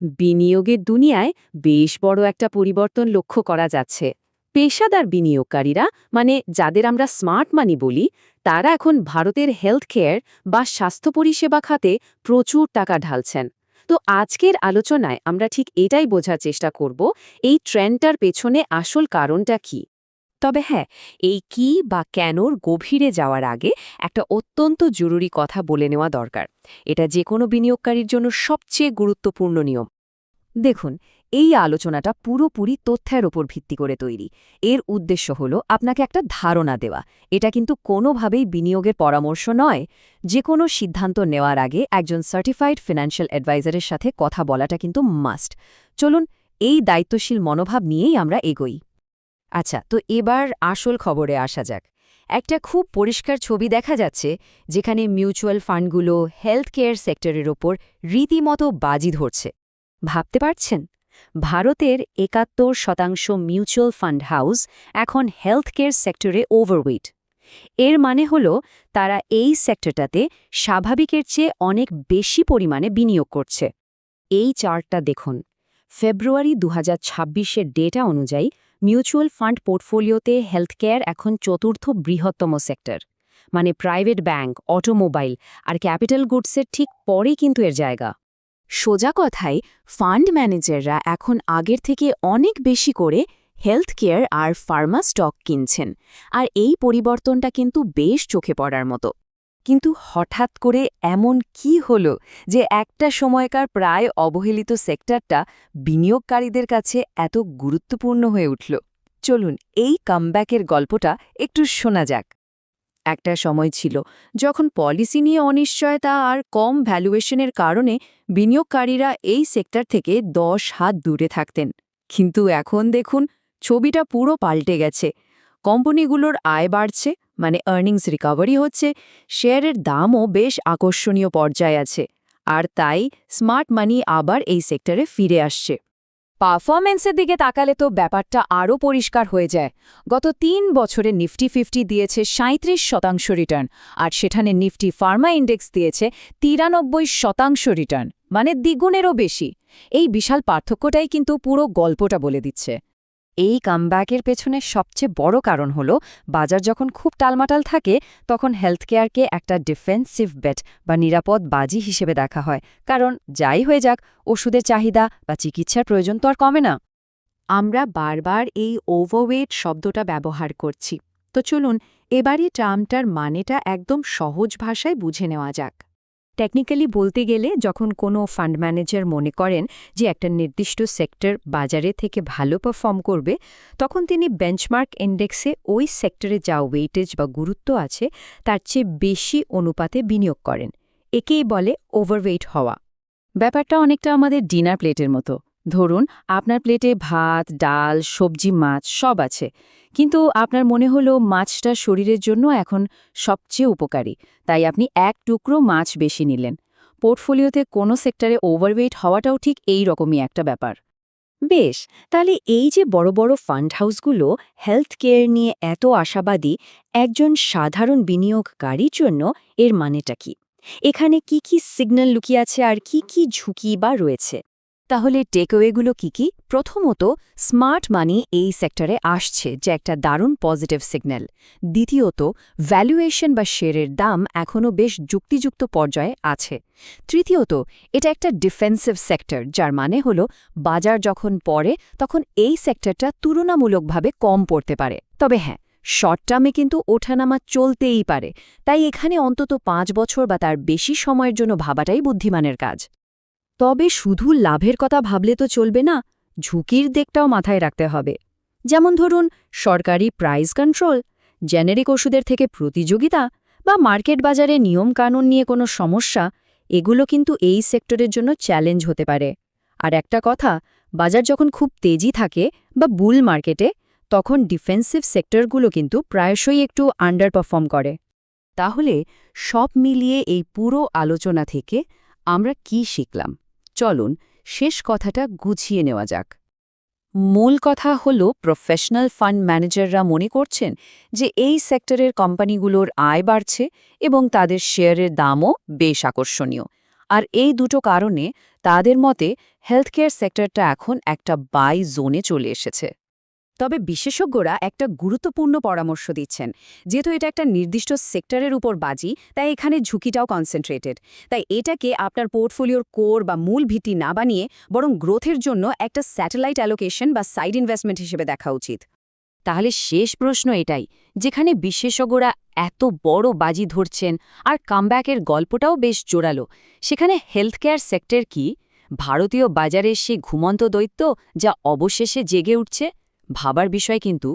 বিনিয়োগের দুনিয়ায় বেশ বড় একটা পরিবর্তন লক্ষ্য করা যাচ্ছে। পেশাদার বিনিয়োগকারীরা, মানে যাদের আমরা স্মার্ট মানি বলি, তারা এখন ভারতের হেলথ কেয়ার বা স্বাস্থ্য পরিষেবা খাতে প্রচুর টাকা ঢালছেন। তো আজকের আলোচনায় আমরা ঠিক এটাই বোঝার চেষ্টা করব, এই ট্রেন্ডটার পেছনে আসল কারণটা কি। তবে হ্যাঁ, এই কি বা কেনর গভীরে যাওয়ার আগে একটা অত্যন্ত জরুরি কথা বলে নেওয়া দরকার। এটা যে কোনো বিনিয়োগকারীর জন্য সবচেয়ে গুরুত্বপূর্ণ নিয়ম। দেখুন, এই আলোচনাটা পুরোপুরি তথ্যের ওপর ভিত্তি করে তৈরি। এর উদ্দেশ্য হলো আপনাকে একটা ধারণা দেওয়া। এটা কিন্তু কোনোভাবেই বিনিয়োগের পরামর্শ নয়। যে কোনো সিদ্ধান্ত নেওয়ার আগে একজন সার্টিফাইড ফিনান্সিয়াল অ্যাডভাইজারের সাথে কথা বলাটা কিন্তু মাস্ট। চলুন, এই দায়িত্বশীল মনোভাব নিয়েই আমরা এগোই। আচ্ছা, তো এবার আসল খবরে আসা যাক। একটা খুব পরিষ্কার ছবি দেখা যাচ্ছে, যেখানে মিউচুয়াল ফান্ডগুলো হেলথ কেয়ার সেক্টরের ওপর রীতিমতো বাজি ধরছে। ভাবতে পারছেন, ভারতের ৭১% মিউচুয়াল ফান্ড হাউস এখন হেলথ কেয়ার সেক্টরে ওভারওয়েট। এর মানে হলো তারা এই সেক্টরটাতে স্বাভাবিকের চেয়ে অনেক বেশি পরিমাণে বিনিয়োগ করছে। এই চার্টটা দেখুন, ফেব্রুয়ারি ২০২৬-এর ডেটা অনুযায়ী মিউচুয়াল ফান্ড পোর্টফোলিওতে হেলথ কেয়ার এখন চতুর্থ বৃহত্তম সেক্টর। মানে প্রাইভেট ব্যাংক, অটোমোবাইল আর ক্যাপিটাল গুডসের ঠিক পরেই কিন্তু এর জায়গা। সোজা কথায়, ফান্ড ম্যানেজাররা এখন আগের থেকে অনেক বেশি করে হেলথ কেয়ার আর ফার্মা স্টক কিনছেন। আর এই পরিবর্তনটা কিন্তু বেশ চোখে পড়ার মতো। কিন্তু হঠাৎ করে এমন কি হলো যে একটা সময়কার প্রায় অবহেলিত সেক্টরটা বিনিয়োগকারীদের কাছে এত গুরুত্বপূর্ণ হয়ে উঠল? চলুন, এই কামব্যাকের গল্পটা একটু শোনা যাক। একটা সময় ছিল যখন পলিসি নিয়ে অনিশ্চয়তা আর কম ভ্যালুয়েশনের কারণে বিনিয়োগকারীরা এই সেক্টর থেকে 10 হাত দূরে থাকতেন। কিন্তু এখন দেখুন, ছবিটা পুরো পাল্টে গেছে। কোম্পানিগুলোর আয় বাড়ছে, মানে আর্নিংস রিকভারি হচ্ছে, শেয়ারের দামও বেশ আকর্ষণীয় পর্যায়ে আছে। আর তাই স্মার্ট মানি আবার এই সেক্টরে ফিরে আসছে। পারফরম্যান্সের দিকে তাকালে তো ব্যাপারটা আরও পরিষ্কার হয়ে যায়। গত ৩ বছরে নিফটি 50 দিয়েছে ৩৭% রিটার্ন, আর সেখানে নিফটি ফার্মা ইন্ডেক্স দিয়েছে ৯৩% রিটার্ন, মানে দ্বিগুণেরও বেশি। এই বিশাল পার্থক্যটাই কিন্তু পুরো গল্পটা বলে দিচ্ছে। এই কামব্যাকের পেছনে সবচেয়ে বড় কারণ হল, বাজার যখন খুব টালমাটাল থাকে তখন হেলথ কেয়ারকে একটা ডিফেন্সিভ বেট বা নিরাপদ বাজি হিসেবে দেখা হয়। কারণ যাই হয়ে যাক, ওষুধের চাহিদা বা চিকিৎসার প্রয়োজন তো আর কমে না। আমরা বারবার এই ওভারওয়েট শব্দটা ব্যবহার করছি। তো চলুন, এবারে টার্মটার মানেটা একদম সহজ ভাষায় বুঝে নেওয়া যাক। টেকনিক্যালি বলতে গেলে, যখন কোনো ফান্ড ম্যানেজার মনে করেন যে একটা নির্দিষ্ট সেক্টর বাজারে থেকে ভালো পারফর্ম করবে, তখন তিনি বেঞ্চমার্ক ইন্ডেক্সে ওই সেক্টরে যা ওয়েটেজ বা গুরুত্ব আছে তার চেয়ে বেশি অনুপাতে বিনিয়োগ করেন। একেই বলে ওভারওয়েট হওয়া। ব্যাপারটা অনেকটা আমাদের ডিনার প্লেটের মতো। ধরুন, আপনার প্লেটে ভাত, ডাল, সবজি, মাছ সব আছে, কিন্তু আপনার মনে হলো মাছটা শরীরের জন্য এখন সবচেয়ে উপকারী, তাই আপনি এক টুকরো মাছ বেশি নিলেন। পোর্টফোলিওতে কোনো সেক্টরে ওভারওয়েট হওয়াটাও ঠিক এই রকমই একটা ব্যাপার। বেশ, তাহলে এই যে বড় বড় ফান্ড হাউসগুলো হেলথ কেয়ার নিয়ে এত আশাবাদী, একজন সাধারণ বিনিয়োগকারীর জন্য এর মানেটা কি? এখানে কি কি সিগন্যাল লুকিয়ে আছে আর কি কি ঝুঁকি বা রয়েছে? তাহলে টেকওয়েগুলো কি কি? প্রথমত, স্মার্ট মানি এই সেক্টরে আসছে, যে একটা দারুণ পজিটিভ সিগন্যাল। দ্বিতীয়ত, ভ্যালুয়েশন বা শেয়ারের দাম এখনও বেশ যুক্তিযুক্ত পর্যায়ে আছে। তৃতীয়ত, এটা একটা ডিফেন্সিভ সেক্টর, যার মানে হলো বাজার যখন পড়ে তখন এই সেক্টরটা তুলনামূলকভাবে কম পড়তে পারে। তবে হ্যাঁ, শর্ট টার্মে কিন্তু ওঠানামা চলতেই পারে, তাই এখানে অন্তত ৫ বছর বা তার বেশি সময়ের জন্য ভাবাটাই বুদ্ধিমানের কাজ। তবে শুধু লাভের কথা ভাবলে তো চলবে না, ঝুঁকির দিকটাও মাথায় রাখতে হবে। যেমন ধরুন, সরকারি প্রাইস কন্ট্রোল, জেনেরিক ওষুধের থেকে প্রতিযোগিতা, বা মার্কেট বাজারে নিয়মকানুন নিয়ে কোনো সমস্যা, এগুলো কিন্তু এই সেক্টরের জন্য চ্যালেঞ্জ হতে পারে। আর একটা কথা, বাজার যখন খুব তেজি থাকে বা বুল মার্কেটে, তখন ডিফেন্সিভ সেক্টরগুলো কিন্তু প্রায়শই একটু আন্ডার পারফর্ম করে। তাহলে সব মিলিয়ে এই পুরো আলোচনা থেকে আমরা কি শিখলাম? চলুন, শেষ কথাটা গুছিয়ে নেওয়া যাক। মূল কথা হলো, প্রফেশনাল ফান্ড ম্যানেজাররা মনে করছেন যে এই সেক্টরের কোম্পানিগুলোর আয় বাড়ছে এবং তাদের শেয়ারের দামও বেশ আকর্ষণীয়। আর এই দুটো কারণে তাদের মতে হেলথকেয়ার সেক্টরটা এখন একটা বাই জোনে চলে এসেছে। তবে বিশেষজ্ঞরা একটা গুরুত্বপূর্ণ পরামর্শ দিচ্ছেন। যেহেতু এটা একটা নির্দিষ্ট সেক্টরের উপর বাজি, তাই এখানে ঝুঁকিটাও কনসেন্ট্রেটেড। তাই এটাকে আপনার পোর্টফোলিওর কোর বা মূল ভিত্তি না বানিয়ে বরং গ্রোথের জন্য একটা স্যাটেলাইট অ্যালোকেশন বা সাইড ইনভেস্টমেন্ট হিসেবে দেখা উচিত। তাহলে শেষ প্রশ্ন এটাই, যেখানে বিশেষজ্ঞরা এত বড় বাজি ধরছেন আর কামব্যাকের গল্পটাও বেশ জোরালো, সেখানে হেলথকেয়ার সেক্টর কি ভারতীয় বাজারের সেই ঘুমন্ত দৈত্য যা অবশেষে জেগে উঠছে? ভাবার বিষয় কিন্তু।